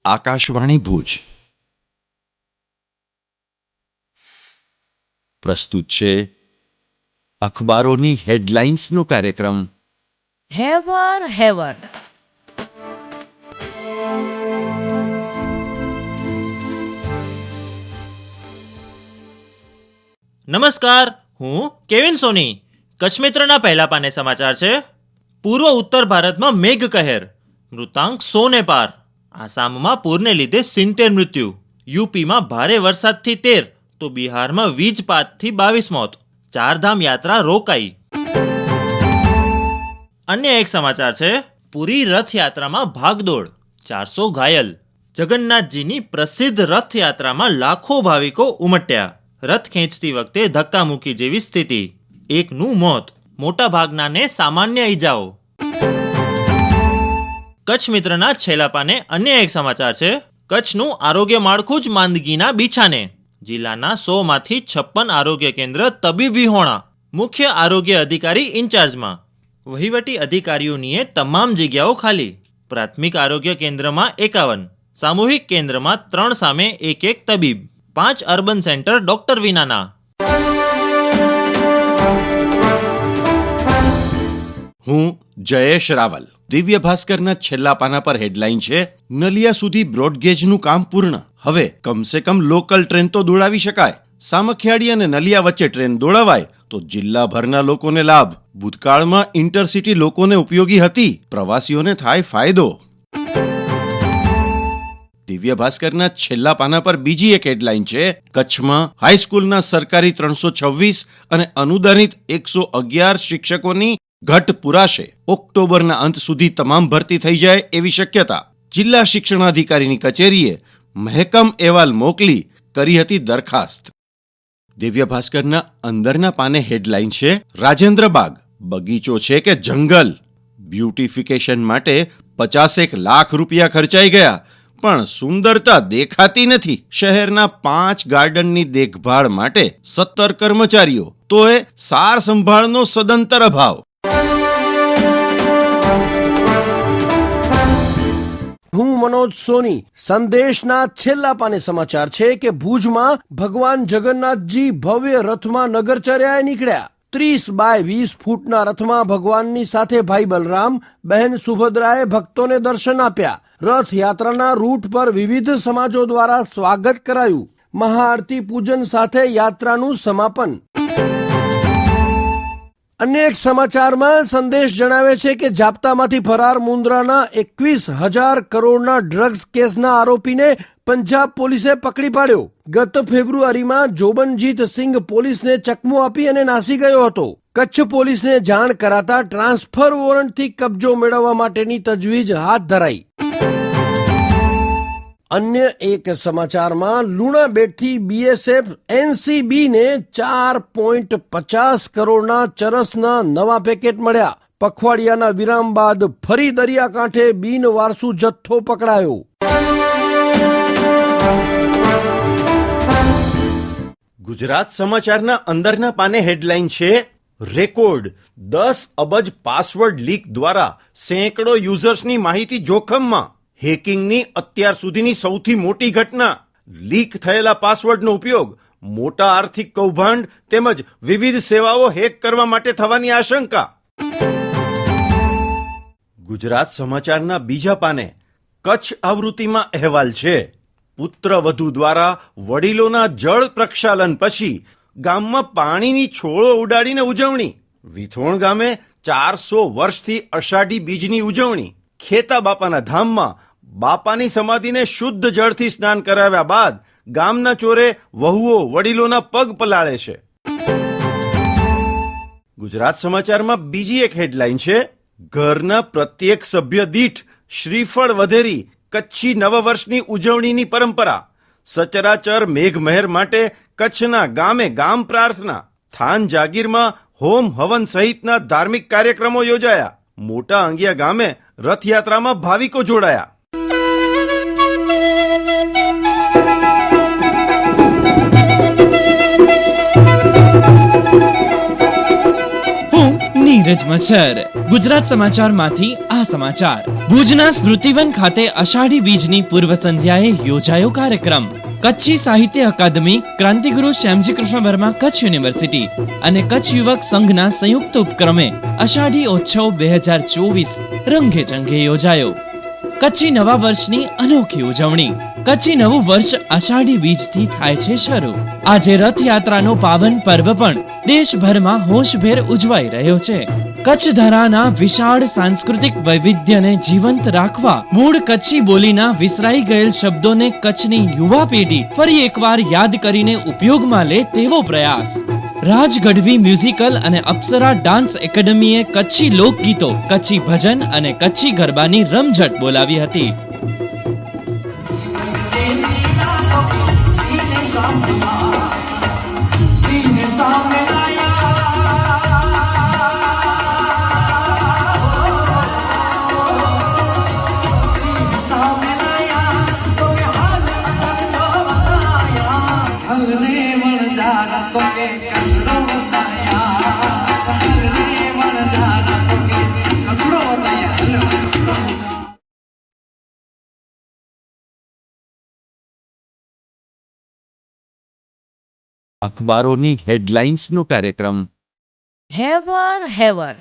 આકાશવાણી ભુજ પ્રસ્તુત છે અખબારોની હેડલાઇન્સનો કાર્યક્રમ હેવર હેવર. નમસ્કાર, હું કેવિન સોની. કચ્છ મિત્રના પહેલા પાને સમાચાર છે. પૂર્વ ઉત્તર ભારતમાં મેઘ કહેર, મૃતાંક 100 ને પાર. આસામમાં પૂરને લીધે 70 મૃત્યુ. યુપીમાં ભારે વરસાદથી 13 તો બિહારમાં વીજપાતથી 22 મોત. ચારધામ યાત્રા રોકાઈ. અન્ય એક સમાચાર છે. પૂરી રથયાત્રામાં ભાગદોડ, 400 ઘાયલ. જગન્નાથજીની પ્રસિદ્ધ રથયાત્રામાં લાખો ભાવિકો ઉમટ્યા. રથ ખેંચતી વખતે ધક્કામુક્કી જેવી સ્થિતિ. એકનું મોત, મોટા ભાગનાને સામાન્ય ઈજાઓ. કચ્છ મિત્રના છેલ્લા પાને અન્ય એક સમાચાર છે. કચ્છનું આરોગ્ય માળખું જ માંદગીના બીછાને. જિલ્લાના 100માંથી 56 આરોગ્ય કેન્દ્ર તબીબ વિહોણા. મુખ્ય આરોગ્ય અધિકારી ઇન્ચાર્જમાં. વહીવટી અધિકારીઓની તમામ જગ્યાઓ ખાલી. પ્રાથમિક આરોગ્ય કેન્દ્રમાં 51, સામૂહિક કેન્દ્રમાં 3 સામે 1 તબીબ. 5 અર્બન સેન્ટર ડોક્ટર વિનાના. હું જયેશ રાવલ. દિવ્ય ભાસ્કરના છેલ્લા પાના પર હેડલાઇન છે, નલિયા સુધી બ્રોડગેજનું કામ પૂર્ણ. હવે કમસે કમ લોકલ ટ્રેન તો દોડાવી શકાય. સામખિયાળી અને નલિયા વચ્ચે ટ્રેન દોડાવાય તો જિલ્લાભરના લોકોને લાભ. ભૂતકાળમાં ઇન્ટરસિટી લોકોને ઉપયોગી હતી, પ્રવાસીઓને થાય ફાયદો. દિવ્ય ભાસ્કરના છેલ્લા પાના પર બીજી એક હેડલાઇન છે, કચ્છમાં હાઈસ્કૂલના સરકારી 326 અને અનુદાનિત 111 શિક્ષકોની ઘટ પુરાશે. ઓક્ટોબરના અંત સુધી તમામ ભરતી થઈ જાય એવી શક્યતા. જિલ્લા શિક્ષણાધિકારીની કચેરીએ મહેકમ અહેવાલ મોકલી કરી હતી દરખાસ્ત. દિવ્ય ભાસ્કરના અંદરના પાને હેડલાઇન છે, રાજેન્દ્રબાગ બગીચો છે કે જંગલ. બ્યુટિફિકેશન માટે 50 લાખ રૂપિયા ખર્ચાઈ ગયા, પણ સુંદરતા દેખાતી નથી. શહેરના 5 ગાર્ડનની દેખભાળ માટે 17 કર્મચારીઓ, તો એ સાર સંભાળનો સદંતર અભાવ. હું મનોજ સોની. સંદેશના છેલ્લા પાને સમાચાર છે કે ભુજમાં ભગવાન જગન્નાથજી ભવ્ય રથમાં નગરચર્યાએ નીકળ્યા. 30 બાય 20 ફૂટના રથમાં ભગવાનની સાથે ભાઈ બલરામ, બહેન સુભદ્રાએ ભક્તોને દર્શન આપ્યા. રથયાત્રાના રૂટ પર વિવિધ સમાજો દ્વારા સ્વાગત કરાયું. મહાઆરતી પૂજન સાથે યાત્રાનું સમાપન. અન્ય એક સમાચારમાં સંદેશ જણાવે છે કે જાપ્તામાંથી ફરાર મુન્દ્રાના 21,000 કરોડના ડ્રગ્સ કેસના આરોપીને પંજાબ પોલીસે પકડી પાડ્યો. ગત ફેબ્રુઆરીમાં જોબનજીત સિંઘ પોલીસને ચકમો આપી અને નાસી ગયો હતો. કચ્છ પોલીસને જાણ કરાતા ટ્રાન્સફર વોરંટથી કબજો મેળવવા માટેની તજવીજ હાથ ધરાઈ. અન્ય એક સમાચારમાં લુણા બેટથી બીએસએફ એનસીબીને 4.50 કરોડના ચરસના નવા પેકેટ મળ્યા. પખવાડિયાના વિરામ બાદ ફરી દરિયાકાંઠે બિનવારસુ જથ્થો પકડાયો. ગુજરાત સમાચારના અંદરના પાને હેડલાઇન છે, રેકોર્ડ 10 અબજ પાસવર્ડ લીક દ્વારા સેંકડો યુઝર્સની માહિતી જોખમમાં. હેકિંગની અત્યાર સુધીની સૌથી મોટી ઘટના. લીક થયેલા પાસવર્ડનો ઉપયોગ મોટા આર્થિક કૌભાંડ તેમજ વિવિધ સેવાઓ હેક કરવા માટે થવાની આશંકા. ગુજરાત સમાચારના બીજા પાને કચ્છ આવૃત્તિમાં અહેવાલ છે, પુત્રવધુ દ્વારા વડીલોના જળ પ્રક્ષાલન પછી ગામમાં પાણીની છોળો ઉડાડીને ઉજવણી. વિથોણ ગામે 400 વર્ષથી અષાઢી બીજની ઉજવણી. ખેતા બાપાના ધામમાં બાપાની સમાધિને શુદ્ધ જળથી સ્નાન કરાવ્યા બાદ ગામના ચોરે વહુઓ વડીલોના પગ પલાળે છે. ગુજરાત સમાચારમાં બીજી એક હેડલાઇન છે, ઘરના પ્રત્યેક સભ્ય દીઠ શ્રીફળ વધેરી કચ્છી નવવર્ષની ઉજવણીની પરંપરા. સચરાચર મેઘમહેર માટે કચ્છના ગામે ગામ પ્રાર્થના. થાન જાગીરમાં હોમ હવન સહિતના ધાર્મિક કાર્યક્રમો યોજાયા. મોટા અંગિયા ગામે રથયાત્રામાં ભાવિકો જોડાયા. હું નીરજ નીરજ મચ્છર. ગુજરાત સમાચારમાંથી આ સમાચાર. ભુજના સ્મૃતિવન ખાતે અષાઢી બીજની પૂર્વ સંધ્યાએ યોજાયો કાર્યક્રમ. કચ્છી સાહિત્ય અકાદમી, ક્રાંતિગુરુ શ્યામજી કૃષ્ણ વર્મા કચ્છ યુનિવર્સિટી અને કચ્છ યુવક સંઘના સંયુક્ત ઉપક્રમે અષાઢી ઉત્સવ 2024 રંગે ચંગે યોજાયો. કચ્છી નવા વર્ષની અનોખી ઉજવણી. કચ્છી નવું વર્ષ અષાઢી બીજથી થાય છે શરૂ. આજે રથયાત્રાનો પાવન પર્વ પણ દેશભરમાં હોશભેર ઉજવાઈ રહ્યો છે. કચ્છ ધરાના વિશાળ સાંસ્કૃતિક વૈવિધ્યને જીવંત રાખવા મૂળ કચ્છી બોલીના વિસરાઈ ગયેલ શબ્દોને કચ્છની યુવા પેઢી ફરી એકવાર યાદ કરીને ઉપયોગમાં લે તેવો પ્રયાસ. રાજ ગઢવી મ્યુઝિકલ અને અપ્સરા ડાન્સ એકેડમીએ કચ્છી લોકગીતો, કચ્છી ભજન અને કચ્છી ગરબાની રમઝટ બોલાવી હતી. અખબારોની હેડલાઇન્સનો કાર્યક્રમ. હેવર હેવર